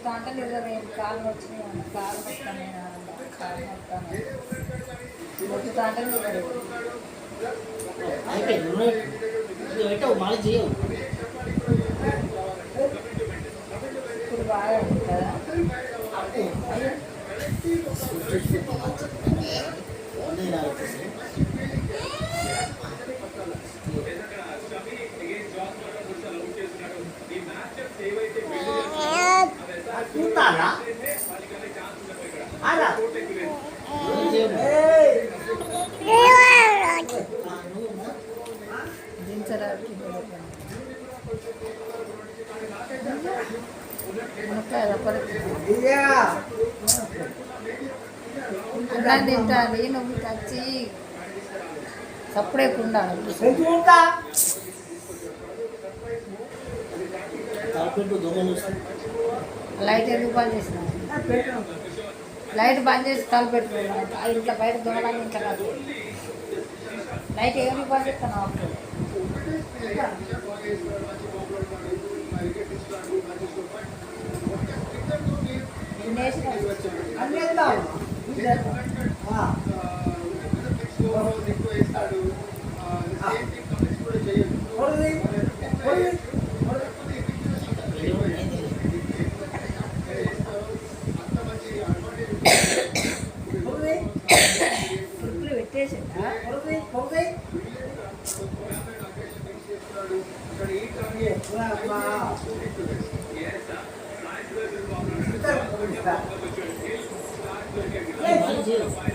మొత్తుతా అంటే నిజమే కాలు వచ్చినాయి కాలు మొత్తాను కాలు మొత్తాను మొత్తుతా అంటే నిజమే అయిపోయింది మళ్ళీ చేయవు ఇప్పుడు బాగా ఉంటుందా దించరా అన్నం తింటాను నువ్వు వచ్చి సప్పుడే ఉండాలి లైట్ ఎందుకు బంద్ చేసిన లైట్ బంద్ చేసి తల పెట్టుకున్నాను ఇంట్లో బయట దొంగలని ఇంట్లో కాదు లైట్ ఏమి బంద్ చేస్తాను అప్పుడు పెట్టేసిందా మళ్ళీ చేయవు